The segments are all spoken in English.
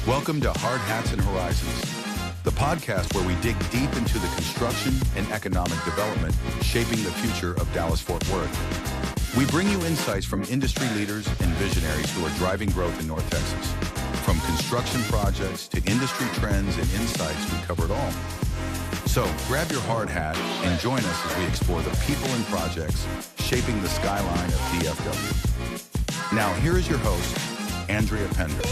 Welcome to Hard Hats and Horizons, the podcast where we dig deep into the construction and economic development shaping the future of Dallas-Fort Worth. We bring you insights from industry leaders and visionaries who are driving growth in North Texas. From construction projects to industry trends and insights, we cover it all. So grab your hard hat and join us as we explore the people and projects shaping the skyline of DFW. Now, here is your host, Andrea Pender.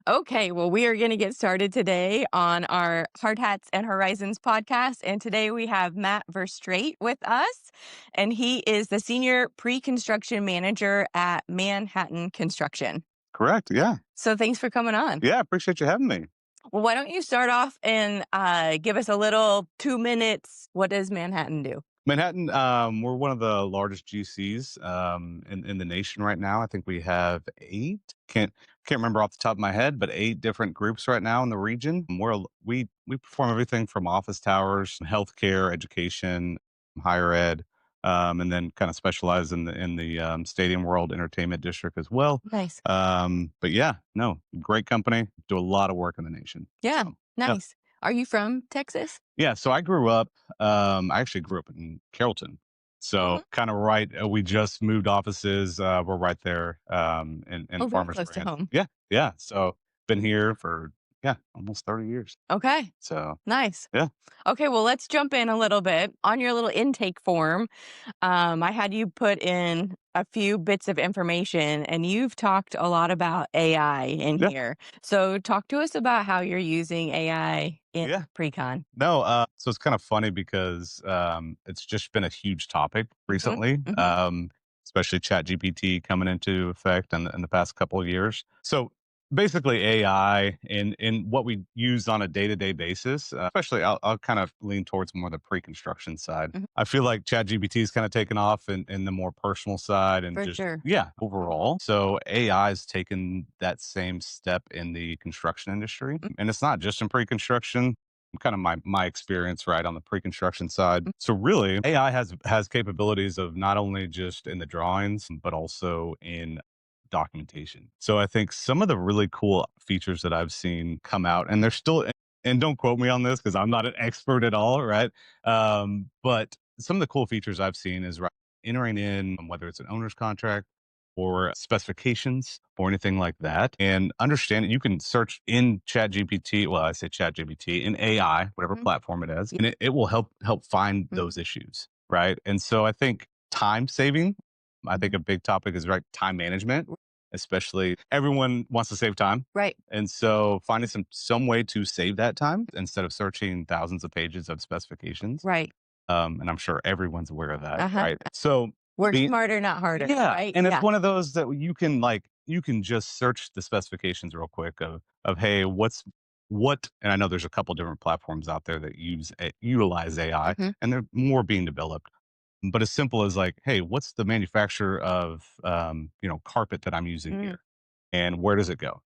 Okay, well, we are going to get started today on our Hard Hats and Horizons podcast. And today we have Matt Verstraete with us, and he is the Senior Pre-Construction Manager at Manhattan Construction. Correct. Yeah. So thanks for coming on. Yeah. Appreciate you having me. Well, why don't you start off and give us a little 2 minutes. What does Manhattan do? Manhattan, we're one of the largest GCs in the nation right now. I think we have 8. Can't remember off the top of my head, but 8 different groups right now in the region. We perform everything from office towers, healthcare, education, higher ed, and then kind of specialize in the stadium world entertainment district as well. Nice. But yeah, no, great company. Do a lot of work in the nation. Yeah, So, nice. Are you from Texas? Yeah, so I grew up, I actually grew up in Carrollton. So kind of right, we just moved offices. We're right there in Very Farmers close to Branch. home. Yeah. So been here for, almost 30 years. Okay, So nice. yeah. Okay, well, let's jump in a little bit. On your little intake form, I had you put in a few bits of information, and you've talked a lot about AI in Yeah. here. So talk to us about how you're using AI in Yeah. pre-con. No, so it's kind of funny because it's just been a huge topic recently, especially ChatGPT coming into effect in the past couple of years. So basically AI in what we use on a day-to-day basis, especially I'll kind of lean towards more the pre-construction side. Mhm. I feel like ChatGPT is kind of taken off in the more personal side and For just, sure. overall. So AI has taken that same step in the construction industry. And it's not just in pre-construction, kind of my experience right on the pre-construction side. So really AI has capabilities of not only just in the drawings but also in documentation. So I think some of the really cool features that I've seen come out, and they're still, and don't quote me on this because I'm not an expert at all, right? But some of the cool features I've seen is right entering in whether it's an owner's contract or specifications or anything like that, and understand it. You can search in ChatGPT. Well, I say ChatGPT in AI, whatever Mhm. platform it is, Yeah. and it will help find Mhm. those issues, right? And so I think time saving. I think a big topic is right time management, especially everyone wants to save time. Right. And so finding some way to save that time instead of searching thousands of pages of specifications. Right. And I'm sure everyone's aware of that, Uh-huh. right? So Work being, smarter, not harder. yeah, Right. and it's Yeah. one of those that you can just search the specifications real quick of hey, and I know there's a couple different platforms out there that utilize AI, Mhm. and they're more being developed. But as simple as like, hey, what's the manufacturer of carpet that I'm using Mm. here, and where does it go?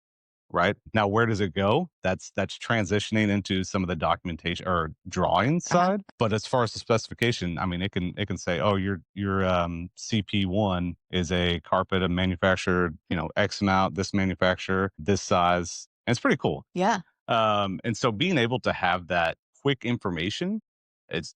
Right now, where does it go? That's transitioning into some of the documentation or drawing Uh-huh. side. But as far as the specification, I mean, it can say, oh, your CP1 is a carpet manufactured, X amount, this manufacturer, this size, and it's pretty cool. Yeah. And so being able to have that quick information, it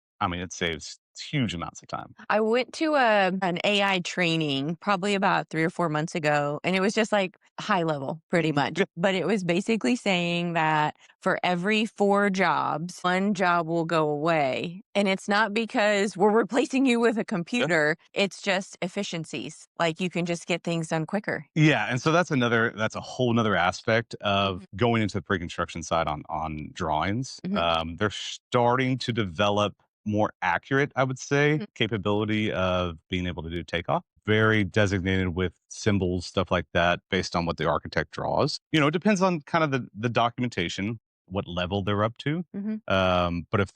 saves huge amounts of time. I went to an AI training probably about 3 or 4 months ago, and it was just like high level pretty much. Yeah. But it was basically saying that for every 4 jobs, 1 job will go away. And it's not because we're replacing you with a computer, it's just efficiencies. Like you can just get things done quicker. Yeah, and so that's a whole nother aspect of going into the pre-construction side on drawings. Mhm. They're starting to develop more accurate, I would say, Mhm. capability of being able to do takeoff. Very designated with symbols, stuff like that, based on what the architect draws. It depends on kind of the documentation, what level they're up to. Mhm. But if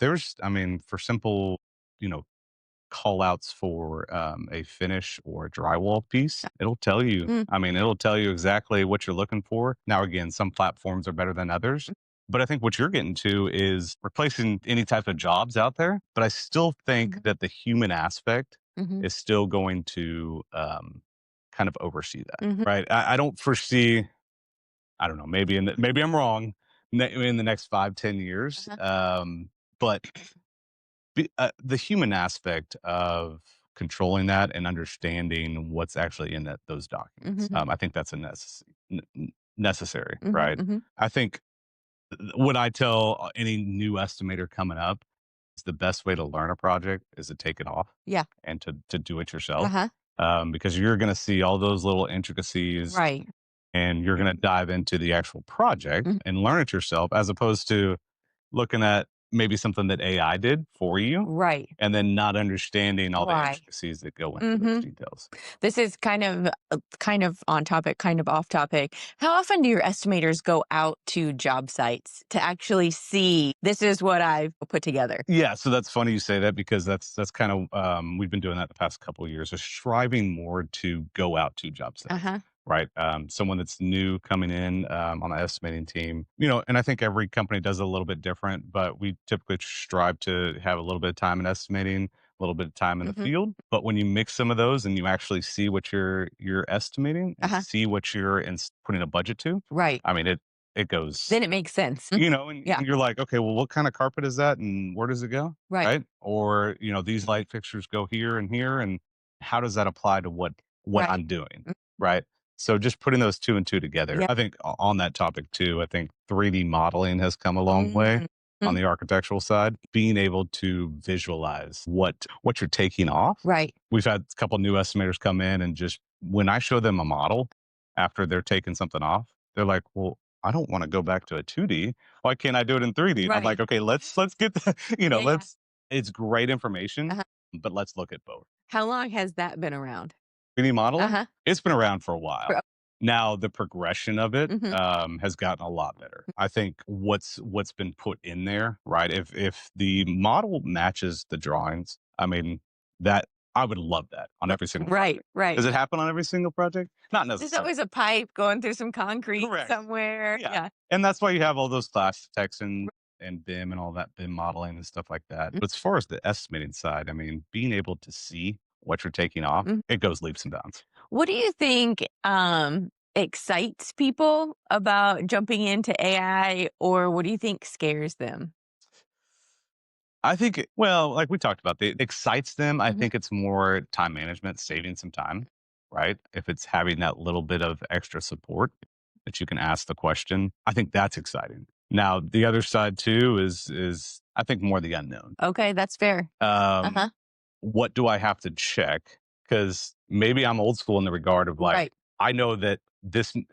for simple, you know, call outs for a finish or a drywall piece, it'll tell you. Mm. It'll tell you exactly what you're looking for. Now, again, some platforms are better than others. But I think what you're getting to is replacing any type of jobs out there. But I still think that the human aspect Mhm. is still going to kind of oversee that, Mhm. right? I don't foresee. I don't know, maybe I'm wrong in the next 5, 10 years. But the human aspect of controlling that and understanding what's actually in those documents, I think that's necessary, Mhm, right? mhm. I think what I tell any new estimator coming up is the best way to learn a project is to take it off Yeah. and to do it yourself, Uh-huh. because you're going to see all those little intricacies Right. and you're going to dive into the actual project Mhm. and learn it yourself, as opposed to looking at maybe something that AI did for you Right. and then not understanding all the Right. intricacies that go into those Mhm. details. This is kind of on topic, kind of off topic. How often do your estimators go out to job sites to actually see this is what I've put together? Yeah, so that's funny you say that, because that's kind of we've been doing that the past couple of years, is striving more to go out to job sites, Uh-huh. right? Someone that's new coming in on the estimating team, and I think every company does it a little bit different, but we typically strive to have a little bit of time in estimating, a little bit of time in the Mhm. field. But when you mix some of those and you actually see what you're estimating and Uh-huh. see what you're putting a budget to, Right. I mean it goes, Then it makes sense. and Yeah. you're like, okay, well, what kind of carpet is that and where does it go? Right. Right. Or, these light fixtures go here and here. And how does that apply to what Right. I'm doing? Mm. Right. So just putting those two and two together, Yeah. I think on that topic too, I think 3D modeling has come a long way Mhm. on the architectural side, being able to visualize what you're taking off. Right. We've had a couple new estimators come in, and just when I show them a model after they're taking something off, they're like, well, I don't want to go back to a 2D. Why can't I do it in 3D? And I'm Right. like, okay, let's get the, Yeah, yeah. it's great information, Uh-huh. but let's look at both. How long has that been around? 3D modeling, Uh-huh. it's been around for a For while. Now the progression of it Mhm. has gotten a lot better. I think what's been put in there, right? If the model matches the drawings, I mean, that I would love that on every single Right, project. right. Does it happen on every single project? Not There's necessarily. always a pipe going through some concrete Correct. somewhere. Yeah. Yeah. And that's why you have all those class techs and BIM and all that BIM modeling and stuff like that. But as far as the estimating side, I mean, being able to see what you're taking off, Mhm. it goes leaps and bounds. What do you think excites people about jumping into AI, or what do you think scares them? I think, well, like we talked about, it excites them. I Mhm. think it's more time management, saving some time, right? If it's having that little bit of extra support that you can ask the question, I think that's exciting. Now, the other side too is I think more the unknown. Okay, that's fair. Um, Uh-huh. what do I have to check? Because maybe I'm old school in the regard of, like, Right. I know that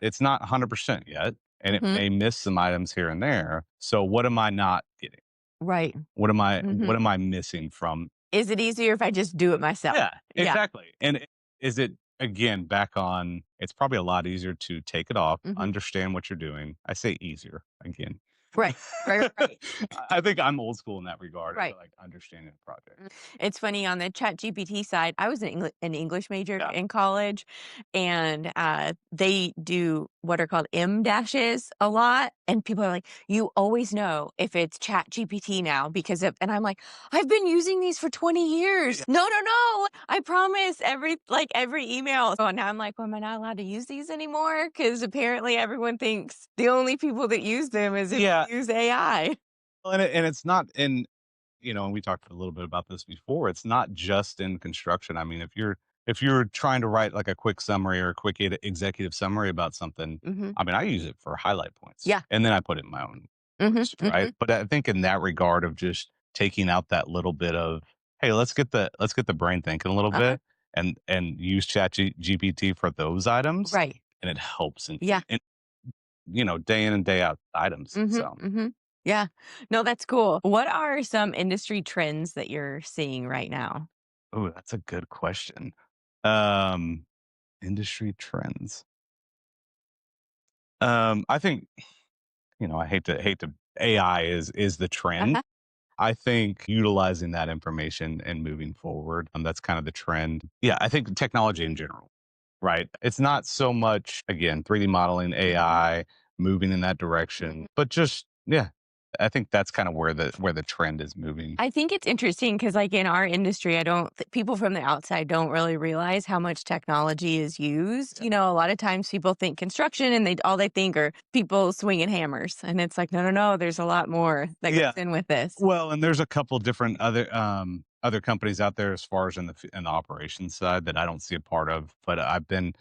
it's not 100% yet, and it Mhm. may miss some items here and there. So what am I not getting? Right. What Mhm. am I missing from? Is it easier if I just do it myself? Yeah, Yeah. exactly. And is it, again, back on, it's probably a lot easier to take it off, Mhm. understand what you're doing. I say easier again. Right. Right, right. I think I'm old school in that regard, Right. like understanding the project. It's funny on the Chat GPT side. I was an English major Yeah. in college, and they do what are called M dashes a lot. And people are like, "You always know if it's Chat GPT now because of." And I'm like, "I've been using these for 20 years. Yeah. No, no, no! I promise." Every email. So now I'm like, well, "Am I not allowed to use these anymore?" Because apparently everyone thinks the only people that use them is if Yeah. you use AI. Well, and it's not in, and we talked a little bit about this before. It's not just in construction. I mean, if you're trying to write like a quick summary or a quick executive summary about something, Hmm. I mean, I use it for highlight points, Yeah. and then I put it in my own Hmm. words, Hmm. right? But I think in that regard of just taking out that little bit of, hey, let's get the brain thinking a little Uh-huh. bit, and use GPT for those items, Right. and it helps Yeah. in day in and day out items. Mhm, So. mhm. Yeah. No, that's cool. What are some industry trends that you're seeing right now? Oh, that's a good question. Um, Industry trends. I think, I hate to AI is the trend. Uh-huh. I think utilizing that information and moving forward, that's kind of the trend. Yeah, I think technology in general, right? It's not so much, again, 3D modeling, Mhm, AI, moving in that direction, mhm. but just, yeah, I think that's kind of where the trend is moving. I think it's interesting because, like, in our industry, I don't people from the outside don't really realize how much technology is used. You know, a lot of times people think construction and all they think are people swinging hammers. And it's like, no, no, no, there's a lot more that goes Yeah. in with this. Well, and there's a couple different other companies out there as far as in the operations side that I don't see a part of, but I've been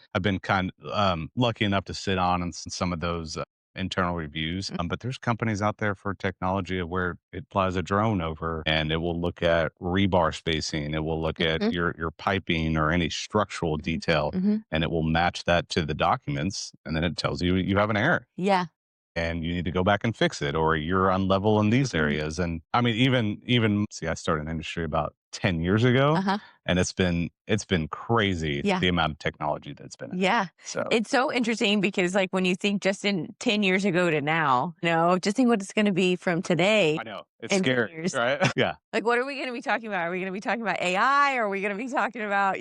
kind of lucky enough to sit on some of those internal reviews. But there's companies out there for technology where it flies a drone over and it will look at rebar spacing, it will look at Mhm. your piping or any structural detail, Mhm. and it will match that to the documents, and then it tells you you have an error Yeah. and you need to go back and fix it, or you're unlevel in these areas. And I mean, even see, I started in the industry about 10 years ago, Uh-huh. and it's been crazy Yeah. the amount of technology that's been in it. Yeah. So It's so interesting because, like, when you think just in 10 years ago to now, just think what it's going to be from today I know it's in 10 scary, years. right? Yeah, Like, what are we going to be talking about? Are we going to be talking about AI? Or are we going to be talking about,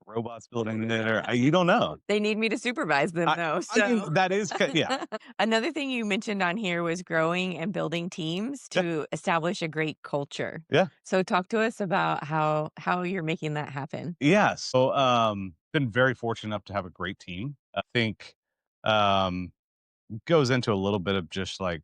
robots building it, or you don't know. they need me to supervise them I, though. I So mean, that is yeah, another thing you mentioned on here was growing and building teams yeah, to establish a great culture. yeah. So talk to us about how you're making that happen. Yeah. So, been very fortunate enough to have a great team. I think, um, goes into a little bit of just like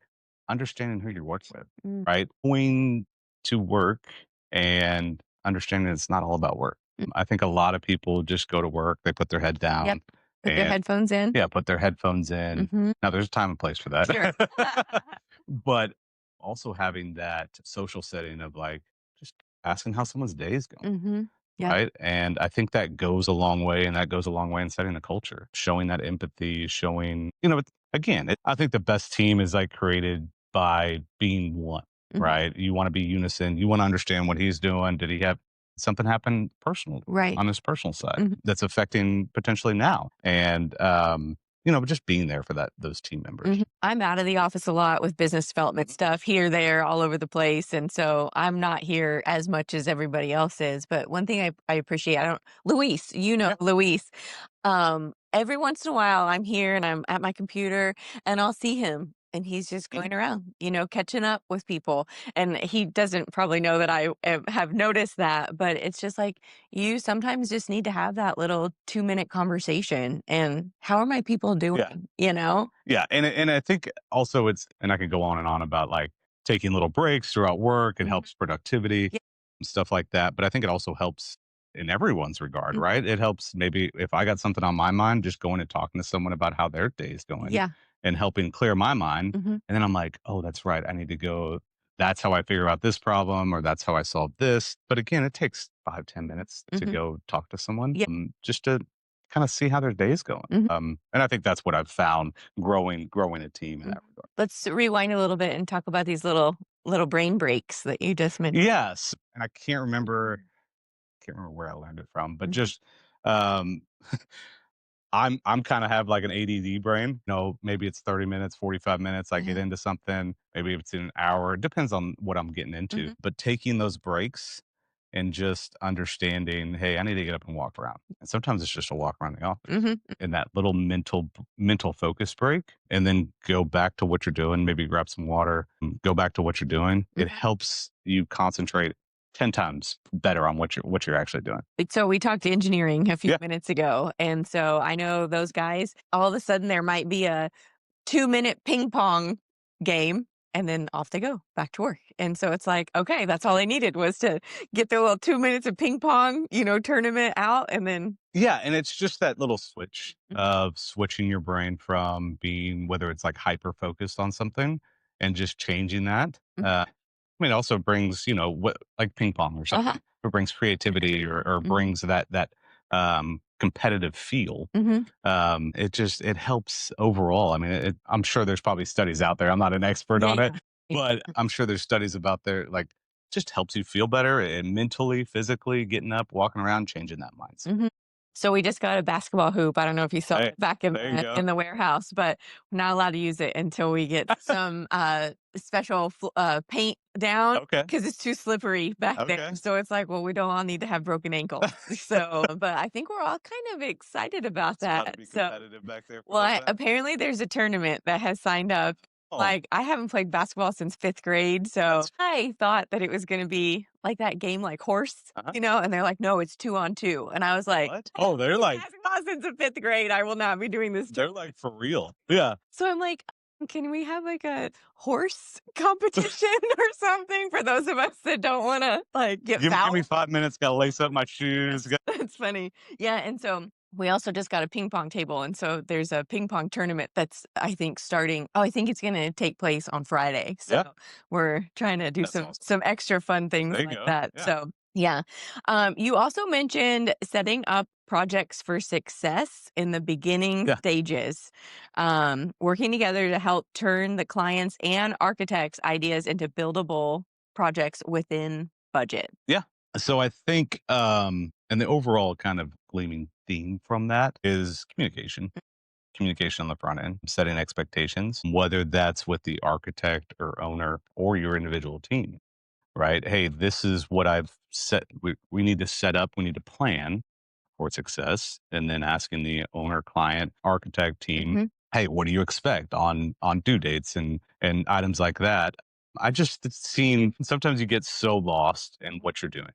understanding who you're working with, Mm, right? Going to work and understanding it's not all about work. mm, I think a lot of people just go to work, they put their head yep. down Put their and headphones in. yeah, put their headphones in. Mhm. Now there's a time and place for that. Sure. But also having that social setting of like just asking how someone's day is going. Mhm. Yeah. Right, and I think that goes a long way, and that goes a long way in setting the culture, showing that empathy, showing again, I think the best team is, like, created by being one, Mhm. right? You wanna be unison, you wanna understand what he's doing. Did he have something happen personal Right. on his personal side Mhm. that's affecting potentially now? And, just being there for those team members. Mhm. I'm out of the office a lot with business development stuff here, there, all over the place. And so I'm not here as much as everybody else is. But one thing I appreciate, Luis, Yeah, Luis. Every once in a while I'm here and I'm at my computer and I'll see him and he's just mhm, going around, catching up with people. And he doesn't probably know that I have noticed that, but it's just like you sometimes just need to have that little 2-minute conversation. And how are my people yeah. doing? You know? Yeah, and I think also and I could go on and about, like, taking little breaks throughout work, it Mhm. helps productivity Yeah. and stuff like that, but I think it also helps in everyone's regard, Mhm. right? It helps maybe if I got something on my mind, just going and talking to someone about how their day is going Yeah. and helping clear my mind, Mhm. and then I'm like, "Oh, that's right, I need to go that's how I figure out this problem, or that's how I solve this," but again, it takes 5, 10 minutes to Mhm. go talk to someone, Yeah. just to kinda see how their day's going, Mhm. and I think that's what I've found growing a team in Mhm. that regard. Let's rewind a little bit and talk about these little brain breaks that you just mentioned. Yes, and I can't remember where I learned it from, but Mhm. just, um, I'm kinda have like an ADD brain, maybe it's 30 minutes, 45 minutes, I get Mhm. into something, maybe if it's an hour, it depends on what I'm getting into, Mhm. but taking those breaks and just understanding, "Hey, I need to get up and walk around," and sometimes it's just a walk around the office, Mhm. and that little mental focus break, and then go back to what you're doing, maybe grab some water, go back to what you're doing. It Mhm. helps you concentrate 10 times better on what you're actually doing. So we talked engineering a few Yeah. minutes ago, and so I know those guys, all of a sudden there might be a 2-minute ping pong game, and then off they go back to work. And so it's like, okay, that's all they needed was to get their little 2 minutes of ping pong, tournament out, and then Yeah, and it's just that little switch Mhm. of switching your brain from being whether it's like hyper focused on something and just changing that. Mhm. I mean, it also brings, what like ping pong or Uh-huh. something. It brings creativity or Mhm. brings that competitive feel. Mhm. It helps overall. I mean, I'm sure there's probably studies out there. I'm not an expert Yeah, on it, yeah. but I'm sure there's studies about there like just helps you feel better and mentally, physically, getting up, walking around, changing that mindset. Mhm. So we just got a basketball hoop. I don't know if you saw Hey, it back in there you go. the warehouse, but we're not allowed to use it until we get some special paint down Okay. because it's too slippery back there. Okay. So it's like, well, we don't all need to have broken ankles. So, but I think we're all kind of excited about It's about to that. be So, competitive back there for a well, little bit. apparently there's a tournament that has signed up. Oh, Like, I haven't played basketball since 5th grade, so I thought that it was gonna be like that game, like horse, uh-huh. and they're like, "No, it's 2 on 2." And I was like, What? "I haven't Oh, they're played like basketball since the 5th grade. I will not be doing this." they're like for real. Yeah. So I'm like, "Can we have, like, a horse competition or something for those of us that don't wanna, like, get Give me fouled?" 5 minutes, gotta lace up my shoes. That's funny. Yeah, and so we also just got a ping pong table, and so there's a ping pong tournament that's, I think, starting I think it's gonna take place on Friday, Yeah, so we're trying to do that's some awesome. some extra fun things There you like go. that, Yeah. so, yeah. You also mentioned setting up projects for success in the beginning Yeah. stages, working together to help turn the clients and architects' ideas into buildable projects within budget. Yeah. So I think, and the overall kind of gleaming theme from that is communication on the front end, setting expectations, whether that's with the architect or owner or your individual team, right? Hey, this is what I've set. We need to set up, we need to plan for success. And then asking the owner, client, architect team, Mhm, hey, what do you expect on due dates and items like that? I just seen sometimes you get so lost in what you're doing,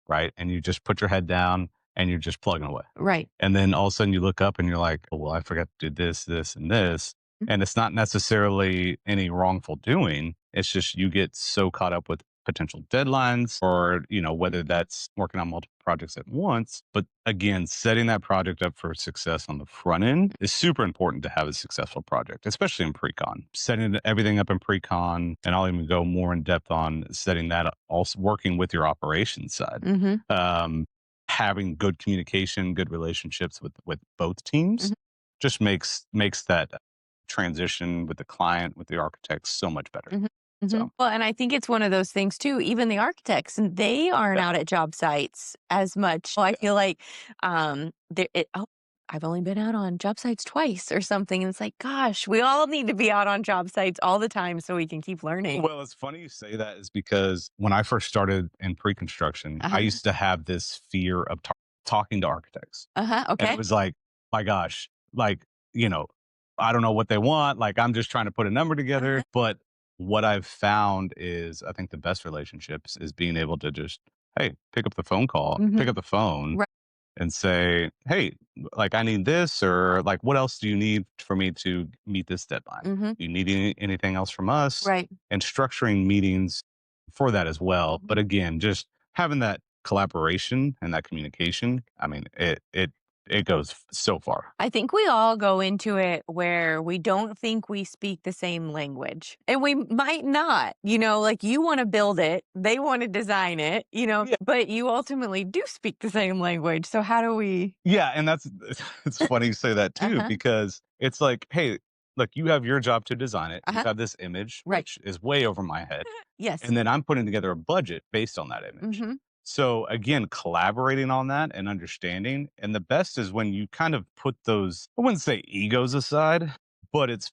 right? And you just put your head down and you're just plugging away. right. And then all of a sudden you look up and you're like, oh, well, I forgot to do this, this, and this. And it's not necessarily any wrongful doing. It's just you get so caught up with potential deadlines or, whether that's working on multiple projects at once. But again, setting that project up for success on the front end is super important to have a successful project, especially in pre-con. Setting everything up in pre-con, and I'll even go more in depth on setting that up, also working with your operations side. Mhm, Um, Having good communication, good relationships with both teams mhm. just makes that transition with the client, with the architect so much better. Mhm, mhm. So, Well, and I think it's one of those things too, even the architects, and they aren't yeah, out at job sites as much. Well, I yeah. feel like, I've only been out on job sites twice or something, and it's like, gosh, we all need to be out on job sites all the time so we can keep learning. Well, it's funny you say that is because when I first started in pre-construction, I Uh-huh, used to have this fear of talking to architects. uh-huh, And it okay. was like, my gosh, like, you know, I don't know what they want. Like, I'm just trying to put a number Uh-huh, together. But what I've found is I think the best relationships is being able to just, hey, pick mhm, up the phone right, and say, hey, like, I need this, or like, what else do you need for me to meet this deadline? mhm, You need anything else from us? right. And structuring meetings for that as well. Mhm. But again, just having that collaboration and that communication, I mean, it goes so far. I think we all go into it where we don't think we speak the same language, and we might not, like you want to build it, they want to design it, Yeah. but you ultimately do speak the same language. So how do we? Yeah, and that's it's funny you say that too, Uh-huh. because it's like, hey, look, you have your job to design it. You Uh-huh. have this image, Right. which is way over my head. Yes. And then I'm putting together a budget based on that image. Mhm. So again, collaborating on that and understanding. And the best is when you kind of put those, I wouldn't say egos aside, but it's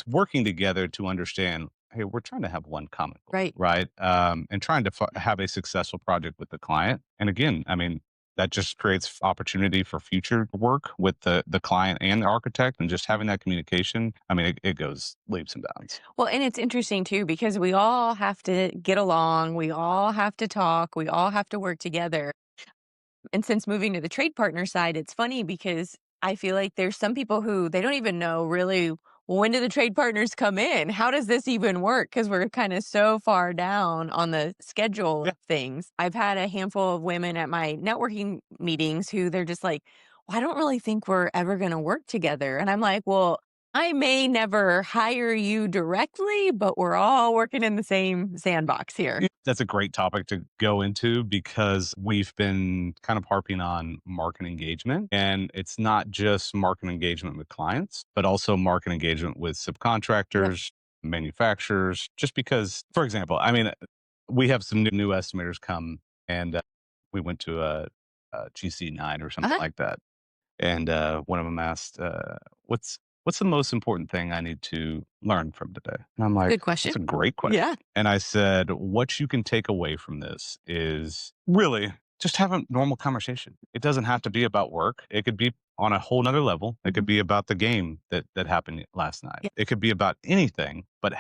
working together to understand, hey, we're trying to have one common goal, Right. right? And trying to have a successful project with the client. And again, I mean, that just creates opportunity for future work with the client and the architect, and just having that communication. I mean, it goes leaps and bounds. Well, and it's interesting too because we all have to get along, we all have to talk, we all have to work together. And since moving to the trade partner side, it's funny because I feel like there's some people who they don't even know really, well, when do the trade partners come in? How does this even work? Because we're kind of so far down on the schedule Yeah. of things. I've had a handful of women at my networking meetings who they're just like, well, I don't really think we're ever going to work together. And I'm like, well, I may never hire you directly, but we're all working in the same sandbox here. Yeah, that's a great topic to go into because we've been kind of harping on market engagement. And it's not just market engagement with clients, but also market engagement with Right. subcontractors, manufacturers. Just because, for example, I mean, we have some new estimators come, and we went to a GC9 or something Uh-huh. like that. And one of them asked, what's the most important thing I need to learn from today? And I'm like, Good question. that's a great question. Yeah. And I said, what you can take away from this is really just have a normal conversation. It doesn't have to be about work. It could be on a whole nother level. It could be about the game that happened last night. Yeah. It could be about anything, but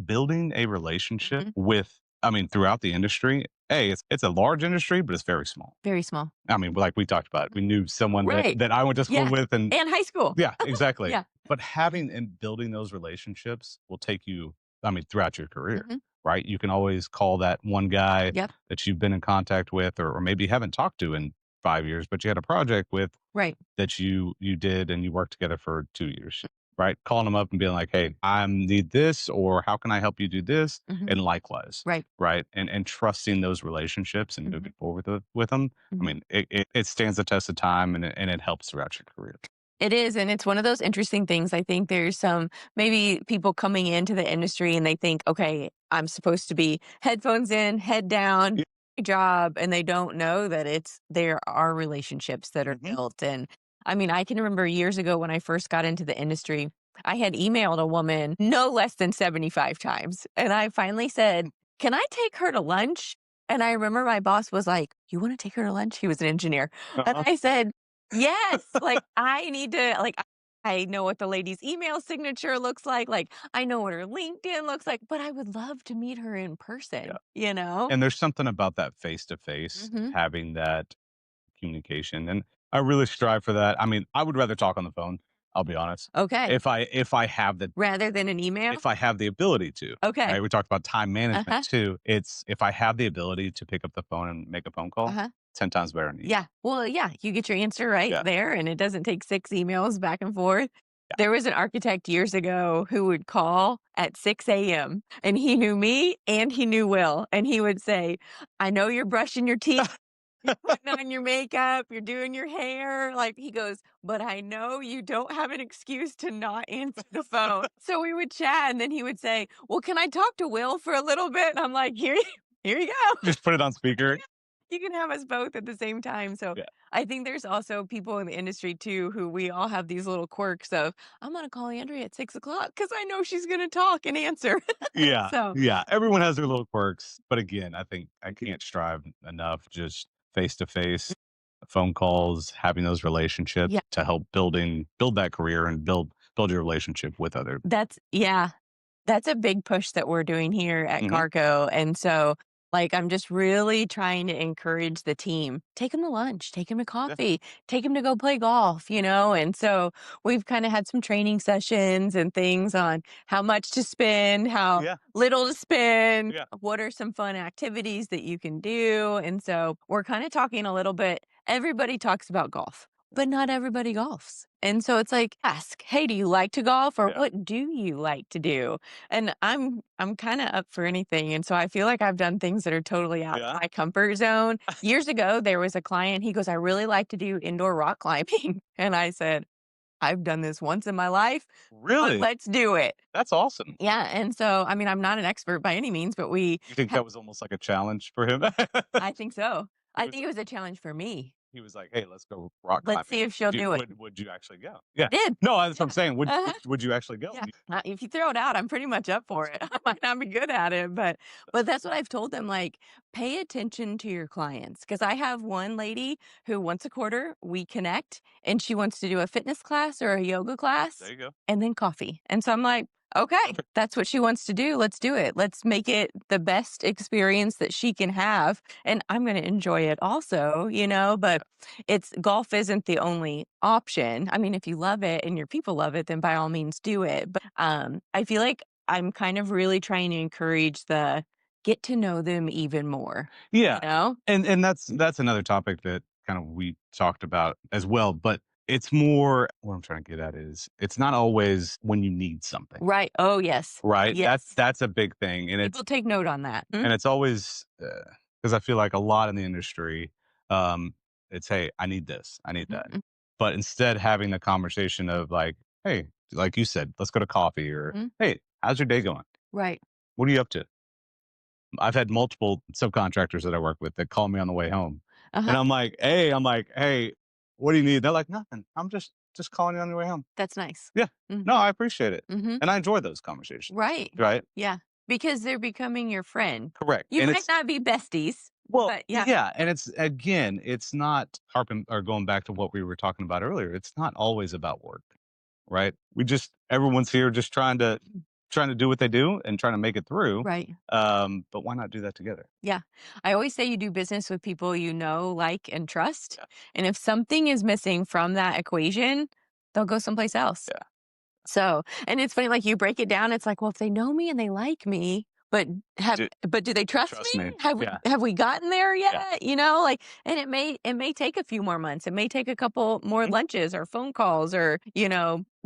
building a relationship with, I mean, throughout the industry. It's a large industry, but it's very small. Very small. I mean, like we talked about, we knew someone Right. that I went to school Yeah. with, and And high school. yeah, exactly. Yeah. But having and building those relationships will take you, I mean, throughout your career, right? You can always call that one guy Yep. that you've been in contact with, or maybe haven't talked to in 5 years, but you had a project with Right. that you did and you worked together for 2 years, right? Calling them up and being like, hey, I need this, or how can I help you do this? And likewise, Right. right? And trusting those relationships and moving forward with them. I mean, it stands the test of time, and it helps throughout your career. It is, and it's one of those interesting things. I think there's some maybe people coming into the industry and they think, okay, I'm supposed to be headphones in, head down, job, and they don't know that there are relationships that are built. And I mean, I can remember years ago when I first got into the industry, I had emailed a woman no less than 75 times. And I finally said, can I take her to lunch? And I remember my boss was like, you want to take her to lunch? He was an engineer. And I said, yes, like I need to, like, I know what the lady's email signature looks like. Like, I know what her LinkedIn looks like, but I would love to meet her in person, you know? And there's something about that face to face, having that communication. And I really strive for that. I mean, I would rather talk on the phone, I'll be honest. Okay. If I have the Rather than an email? if I have the ability to. Okay. Right? We talked about time management too. It's if I have the ability to pick up the phone and make a phone call, 10 times better than you. Yeah. Well, yeah, you get your answer right there, and it doesn't take 6 emails back and forth. There was an architect years ago who would call at 6 a.m. and he knew me and he knew Will. And he would say, I know you're brushing your teeth, you're putting on your makeup, you're doing your hair. Like he goes, but I know you don't have an excuse to not answer the phone. So we would chat and then he would say, well, can I talk to Will for a little bit? And I'm like, here you go. Just put it on speaker. You can have us both at the same time. So I think there's also people in the industry too who we all have these little quirks of, I'm going to call Andrea at 6 o'clock because I know she's going to talk and answer. Yeah. Everyone has their little quirks. But again, I think I can't strive enough just face to face, phone calls, having those relationships to help build that career and build your relationship with other. That's a big push that we're doing here at Carrco. And so like, I'm just really trying to encourage the team. Take them to lunch, take them to coffee, take them to go play golf, you know? And so we've kind of had some training sessions and things on how much to spend, how little to spend, what are some fun activities that you can do. And so we're kind of talking a little bit. Everybody talks about golf, but not everybody golfs. And so it's like, ask, hey, do you like to golf or what do you like to do? And I'm kind of up for anything. And so I feel like I've done things that are totally out of my comfort zone. Years ago, there was a client, he goes, I really like to do indoor rock climbing. And I said, I've done this once in my life. Really? Let's do it. That's awesome. Yeah. And so, I mean, I'm not an expert by any means, but You think that was almost like a challenge for him? I think so. I think it was a challenge for me. He was like, "Hey, let's go rock climbing. Let's see if she'll do it." Would you actually go? Yeah. Did. No, that's what I'm saying. Would you actually go? Yeah. If you throw it out, I'm pretty much up for it. I might not be good at it, but that's what I've told them. Like, pay attention to your clients because I have one lady who once a quarter we connect, and she wants to do a fitness class or a yoga class. There you go. And then coffee. And so I'm like, okay, that's what she wants to do. Let's do it. Let's make it the best experience that she can have. And I'm going to enjoy it also, you know, but golf isn't the only option. I mean, if you love it and your people love it, then by all means do it. But I feel like I'm kind of really trying to encourage the get to know them even more. Yeah. You know? And that's another topic that kind of we talked about as well. But it's more what I'm trying to get at is it's not always when you need something. Right. Oh, yes. Right. Yes. That's a big thing. And People take note on that. and it's always because I feel like a lot in the industry, it's hey, I need this, I need that. But instead having the conversation of like, hey, like you said, let's go to coffee or hey, how's your day going? Right. What are you up to? I've had multiple subcontractors that I work with that call me on the way home. And I'm like, hey, what do you need? They're like, nothing. I'm just calling you on your way home. That's nice. Yeah. No, I appreciate it. And I enjoy those conversations. Right. Right. Yeah. Because they're becoming your friend. Correct. You And might not be besties, Well, But yeah, yeah, and it's again, it's not harping or going back to what we were talking about earlier. It's not always about work, right? We just everyone's here just trying to do what they do and trying to make it through. right. But why not do that together? Yeah. I always say you do business with people you know, like, and trust. Yeah, And if something is missing from that equation, they'll go someplace else. yeah. So, and it's funny, like you break it down, it's like, well, if they know me and they like me, Do, but do they trust trust me? me. Yeah, Have we gotten there yeah. yet? You know, like, and it may take a few more months. It may take a couple more Mhm. lunches or phone calls or,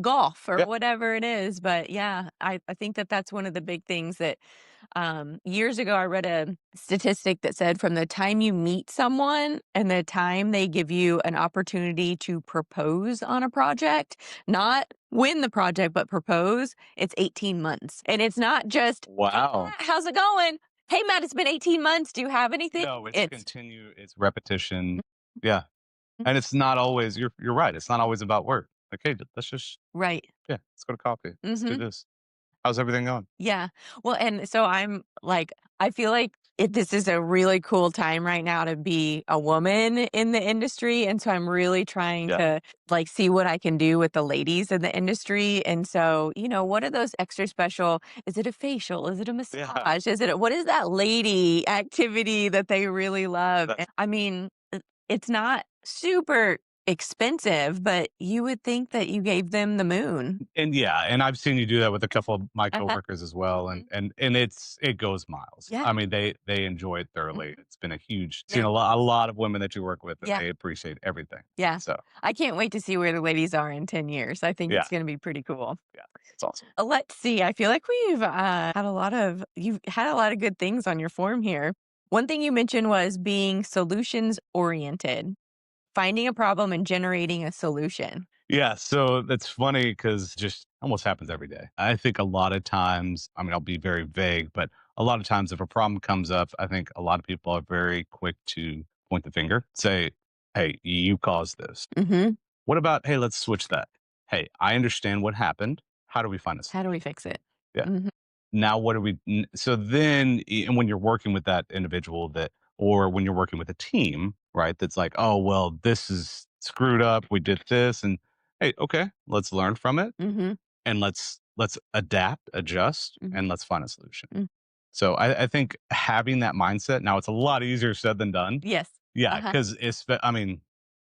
golf or Yeah, whatever it is. But yeah, I think that that's one of the big things that years ago, I read a statistic that said from the time you meet someone and the time they give you an opportunity to propose on a project, not win the project, but propose, it's 18 months. And it's not just, hey, wow. Matt, how's it going? Hey, Matt, it's been 18 months. Do you have anything? No, it's It's continue, it's repetition. Yeah. And it's not always you're right. It's not always about work. Like, hey, let's just right. yeah, let's go to coffee. Let's do Hmm. this. How's everything going? Yeah. Well, and so I'm like, I feel like this is a really cool time right now to be a woman in the industry. And so I'm really trying Yeah. to like see what I can do with the ladies in the industry. And so, what are those extra special? Is it a facial? Is it a Yeah. massage? What is that lady activity that they really love? And That's I mean, it's not super expensive, but you would think that you gave them the moon. and yeah, and I've seen you do that with a couple of my Uh-huh. coworkers as well, and Mhm. it goes miles. Yeah. I mean, they enjoy it Mhm. thoroughly. It's been a huge Yeah. seen a lot of women that you work with, and Yeah. they appreciate everything. Yeah. So I can't wait to see where the ladies are in 10 years. I think yeah, it's gonna be pretty cool. yeah, it's awesome. Let's see, I feel like you've had a lot of good things on your form here. One thing you mentioned was being solutions oriented, finding a problem and generating a solution. Yeah, so that's funny because just almost happens every day. I think a lot of times, I mean, I'll be very vague, but a lot of times if a problem comes up, I think a lot of people are very quick to point the finger, say, hey, you caused this. Mhm. What about, hey, let's switch that. Hey, I understand what happened. How do we find a How do we solution? fix it? Yeah. Mhm. Now, what do we, so then, and when you're working with that individual or when you're working with a team, right, that's like, oh, well, this is screwed up. We did this. And hey, okay, let's learn from it Mhm. and let's adapt, adjust, Mhm. and let's find a solution. Mm. So I think having that mindset now, it's a lot easier said than done. Yes. Yeah, Uh-huh. because I mean,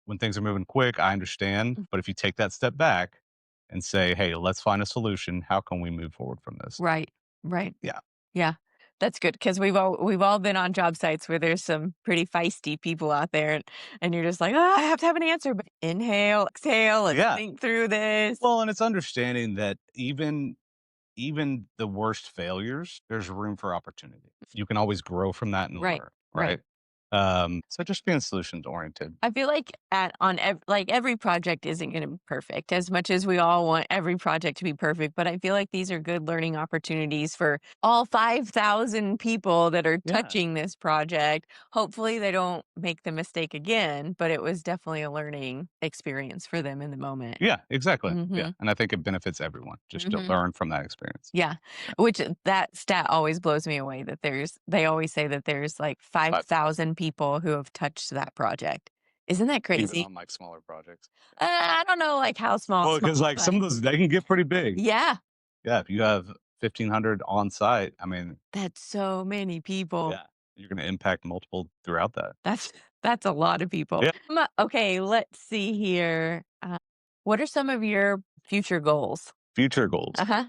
when things are moving quick, I understand. Mm. But if you take that step back and say, hey, let's find a solution. How can we move forward from this? Right. Right. Yeah. Yeah. That's good because we've all been on job sites where there's some pretty feisty people out there, and you're just like, "Oh, I have to have an answer, but inhale, exhale, let's Yeah. think through this." Well, and it's understanding that even the worst failures, there's room for opportunity. You can always grow from that and Right. learn, Right. right? So just being solutions oriented. I feel like like every project isn't going to be perfect as much as we all want every project to be perfect. But I feel like these are good learning opportunities for all 5,000 people that are Yeah. touching this project. Hopefully, they don't make the mistake again, but it was definitely a learning experience for them in the moment. Yeah, exactly. Yeah. Hmm. And I think it benefits everyone just to Hmm. learn from that experience. Yeah, Yeah. which that stat always blows me away that they always say that there's like But 5,000 people who have touched that project. Isn't that even crazy? on like smaller projects. I don't know, like, how Well, small, because like but some of those they can get pretty big. yeah, Yeah. If you have 1,500 on site, I mean, that's so many people. yeah, you're gonna impact multiple throughout that. That's that's a lot of people. Yeah. Okay, let's see here. What are some of your future goals? Future goals. Uh-huh.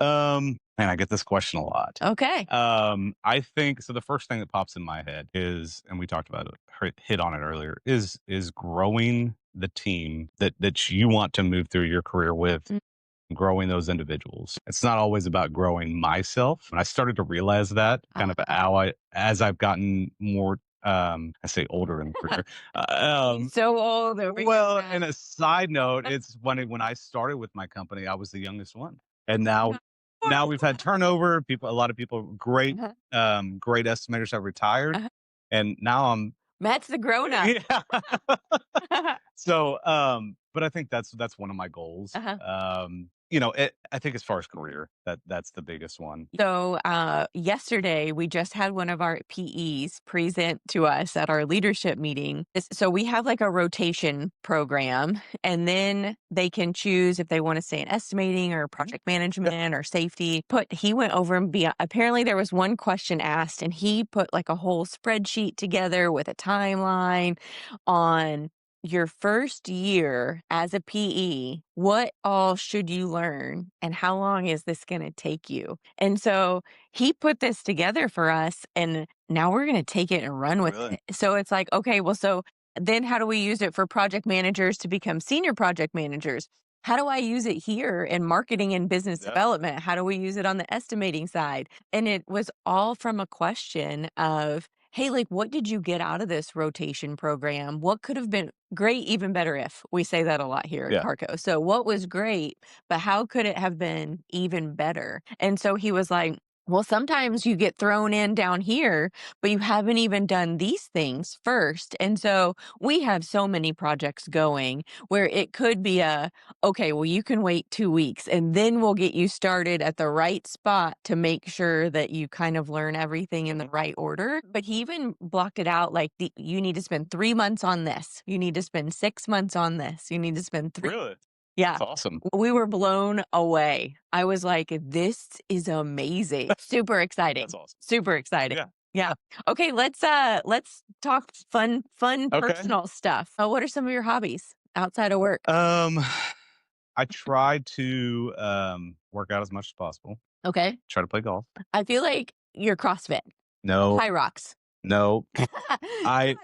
Man, I get this question a lot. Okay. I think so. The first thing that pops in my head is, and we talked about it, hit on it earlier, is growing the team that you want to move through your career with, Mm, growing those individuals. It's not always about growing myself. And I started to realize that kind of uh-huh. how as I've gotten more, I say older in the career. He's so old over here, Well, Matt. and a side note, it's funny when I started with my company, I was the youngest one. And now we've had turnover. A lot of people, Uh-huh. great estimators have retired. Uh-huh. And now I'm, Matt's the grown up. yeah. So, but I think that's one of my goals. Uh-huh. I think as far as career, that's the biggest one. So yesterday, we just had one of our PEs present to us at our leadership meeting. So we have like a rotation program, and then they can choose if they want to stay in estimating or project management or safety. He went over and apparently there was one question asked, and he put like a whole spreadsheet together with a timeline on your first year as a PE, what all should you learn and how long is this going to take you? And so he put this together for us, and now we're going to take it and run with it. So it's like, okay, well, so then how do we use it for project managers to become senior project managers? How do I use it here in marketing and business development? How do we use it on the estimating side? And it was all from a question of, hey, like, what did you get out of this rotation program? What could have been great, even better if? We say that a lot here at Carrco. So what was great, but how could it have been even better? And so he was like, well, sometimes you get thrown in down here, but you haven't even done these things first. And so we have so many projects going where it could be okay, well, you can wait 2 weeks and then we'll get you started at the right spot to make sure that you kind of learn everything in the right order. But he even blocked it out like you need to spend 3 months on this. You need to spend 6 months on this. You need to spend 3. Really? Yeah. That's awesome. We were blown away. I was like, this is amazing. Super exciting. That's awesome. Super exciting. Yeah. Yeah. Okay, let's talk fun personal stuff. What are some of your hobbies outside of work? I try to work out as much as possible. Okay. Try to play golf. I feel like you're CrossFit. No. High rocks. No.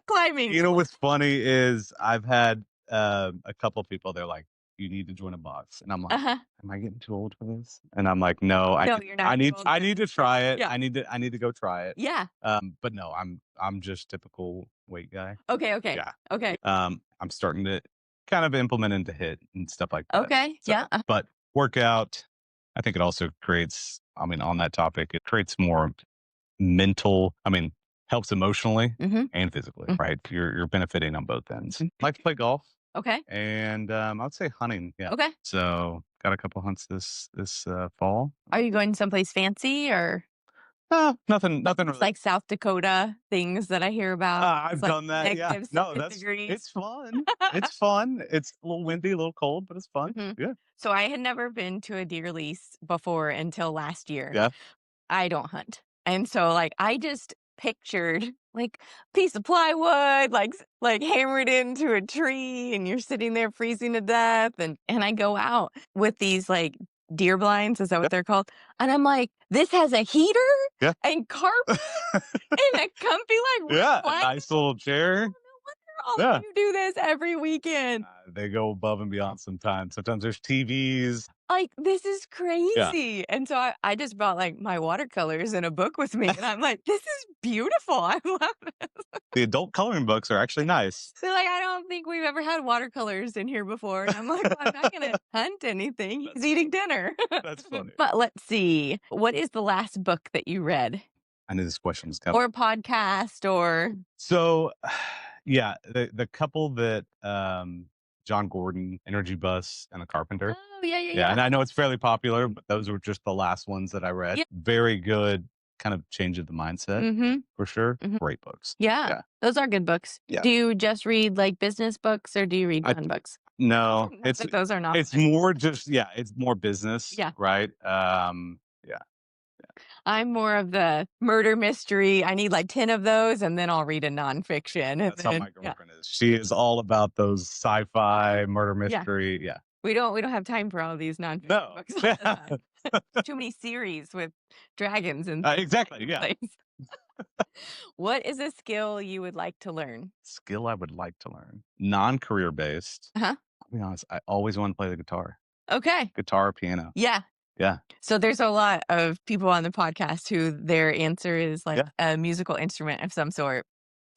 Climbing. You know what's funny is I've had a couple of people, they're like, you need to join a box. And I'm like, am I getting too old for this? And I'm like, no, you're not. I need to try it. Yeah. I need to go try it. Yeah. But no, I'm just typical weight guy. Okay. Yeah. Okay. I'm starting to kind of implement into HIIT and stuff like that. Okay. So, yeah. But workout, I think it also creates, on that topic, it creates more mental, helps emotionally and physically, right? You're benefiting on both ends. Like to play golf. Okay. And I would say hunting. Yeah. Okay. So got a couple hunts this fall. Are you going someplace fancy or? Nothing really. It's like South Dakota things that I hear about. I've done that. Yeah. No, it's fun. It's fun. It's a little windy, a little cold, but it's fun. Yeah. So I had never been to a deer lease before until last year. Yeah. I don't hunt. And so like I just pictured like piece of plywood, like hammered into a tree, and you're sitting there freezing to death. And I go out with these like deer blinds, is that what they're called? And I'm like, this has a heater and carpet and a comfy like a nice little chair. All of you do this every weekend. They go above and beyond sometimes. Sometimes there's TVs. Like, this is crazy. And so I just brought like my watercolors and a book with me. And I'm like, this is beautiful. I love it. The adult coloring books are actually nice. So like, I don't think we've ever had watercolors in here before. And I'm like, well, I'm not going to hunt anything. He's eating dinner. That's funny. But let's see. What is the last book that you read? I knew this question was coming. Or podcast or... So... Yeah, the couple that John Gordon, Energy Bus, and The Carpenter. Oh, yeah. And I know it's fairly popular, but those were just the last ones that I read. Yeah. Very good, kind of change of the mindset for sure. Great books. Yeah, those are good books. Yeah. Do you just read like business books or do you read fun books? No, those are not. It's more just it's more business. Yeah. Right. I'm more of the murder mystery. I need like 10 of those and then I'll read a nonfiction. That's how my girlfriend is. She is all about those sci-fi murder mystery. Yeah. We don't have time for all of these nonfiction books all the time. Too many series with dragons and exactly. Yeah. What is a skill you would like to learn? Skill I would like to learn. Non-career based. I'll be honest, I always want to play the guitar. Okay. Guitar or piano. Yeah. Yeah. So there's a lot of people on the podcast who their answer is like a musical instrument of some sort.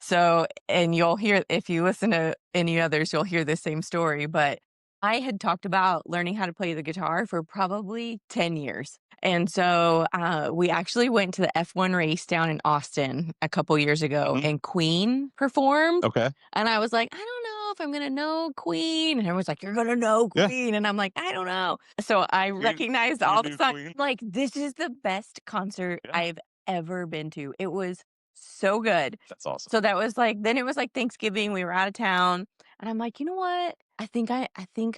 So, and you'll hear, if you listen to any others, you'll hear the same story. But I had talked about learning how to play the guitar for probably 10 years. And so we actually went to the F1 race down in Austin a couple years ago and Queen performed. Okay. And I was like, I don't know if if I'm going to know Queen. And everyone's like, you're going to know Yeah. Queen. And I'm like, I don't know. So I recognized all of a sudden, like, this is the best concert I've ever been to. It was so good. That's awesome. So that was like, then it was like Thanksgiving. We were out of town. And I'm like, you know what? I think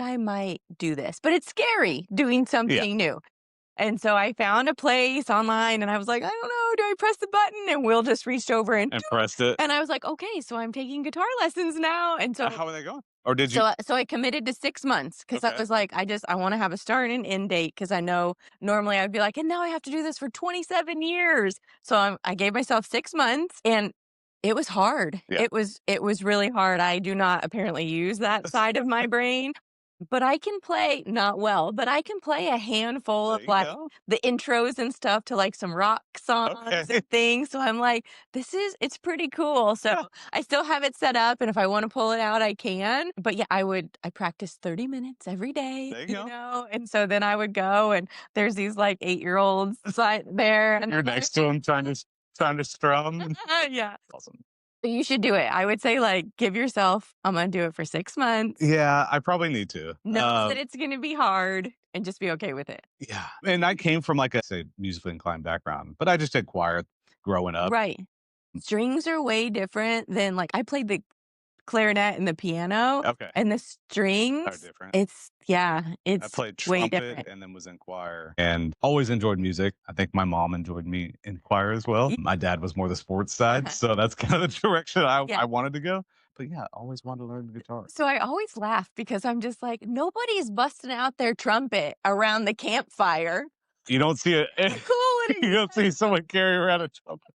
I might do this. But it's scary doing something new. And so I found a place online and I was like, I don't know, do I press the button? And Will just reached over and pressed it. and I was like, okay, so I'm taking guitar lessons now. And so How are they going? Or did you? so I committed to 6 months because I was like, I want to have a start and end date because I know normally I'd be like, and now I have to do this for 27 years. So I gave myself 6 months and it was hard. Yeah. It was really hard. I do not apparently use that side of my brain. But I can play, not well, but I can play a handful of like the intros and stuff to like some rock songs and things. So I'm like, it's pretty cool. So I still have it set up. And if I want to pull it out, I can. But yeah, I practice 30 minutes every day, There you go. know? And so then I would go and there's these like 8-year-olds there. And You're next to them trying to strum. Yeah. Awesome. You should do it. I would say like give yourself, I'm going to do it for 6 months. Yeah, I probably need to. Know that it's going to be hard and just be okay with it. Yeah. And I came from like say musically inclined background, but I just did choir growing up. Right. Strings are way different than like I played the clarinet and the piano. Okay. And the strings Are different. It's I played way trumpet different. and then was in choir and always enjoyed music. I think my mom enjoyed me in choir as well. My dad was more the sports side. So that's kind of the direction I wanted to go. But yeah, always wanted to learn the guitar. So I always laugh because I'm just like, nobody's busting out their trumpet around the campfire. You don't see it. Cool. You don't see someone carry around a trumpet.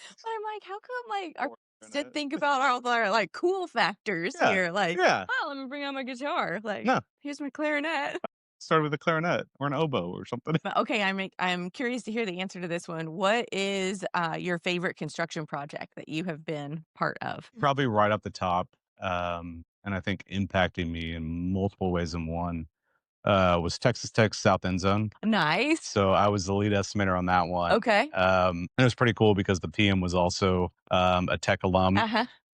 But I'm like, how come like our to think about all our like cool factors here? Like, oh, let me bring out my guitar. Like, here's my clarinet. Start with a clarinet or an oboe or something. But okay, I'm curious to hear the answer to this one. What is your favorite construction project that you have been part of? Probably right up the top, and I think impacting me in multiple ways in one. Was Texas Tech South End Zone. Nice. So I was the lead estimator on that one. Okay. And it was pretty cool because the PM was also a Tech alum.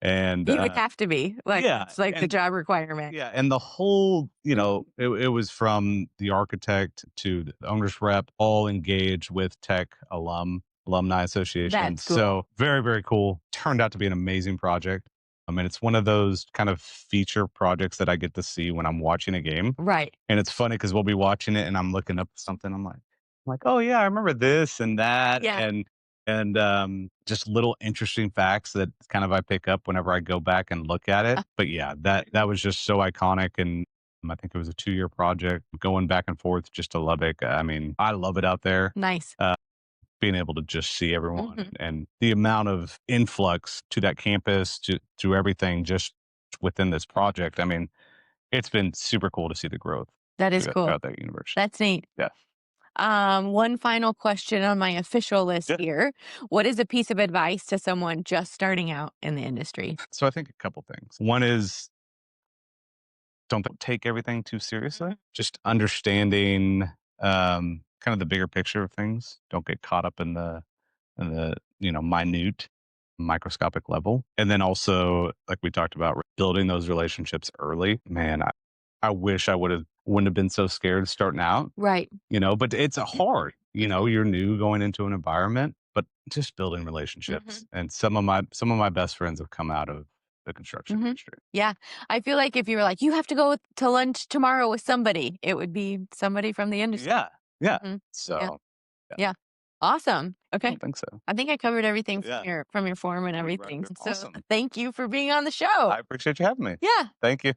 And you would have to be like, it's like the job requirement. Yeah. And the whole, it was from the architect to the owner's rep, all engaged with Tech alumni association. That's cool. So very, very cool. Turned out to be an amazing project. I mean, it's one of those kind of feature projects that I get to see when I'm watching a game. Right. And it's funny because we'll be watching it and I'm looking up something. I'm like, oh yeah, I remember this and that. Yeah. And just little interesting facts that kind of I pick up whenever I go back and look at it. But yeah, that was just so iconic. And I think it was a 2-year project going back and forth just to Lubbock. I mean, I love it out there. Nice. Being able to just see everyone and the amount of influx to that campus, to everything just within this project. I mean, it's been super cool to see the growth. That is cool. At that university. That's neat. Yeah. One final question on my official list here. What is a piece of advice to someone just starting out in the industry? So I think a couple things. One is don't take everything too seriously. Just understanding kind of the bigger picture of things. Don't get caught up in the minute microscopic level. And then also, like we talked about, building those relationships early. Man, I wish I wouldn't have been so scared starting out. Right. But it's hard. You're new going into an environment, but just building relationships. And some of my best friends have come out of the construction industry. Yeah. I feel like if you were like, you have to go to lunch tomorrow with somebody, it would be somebody from the industry. Yeah. Yeah. So yeah. Awesome. Okay. I don't think so. I think I covered everything from your form and everything. Awesome. So thank you for being on the show. I appreciate you having me. Yeah. Thank you.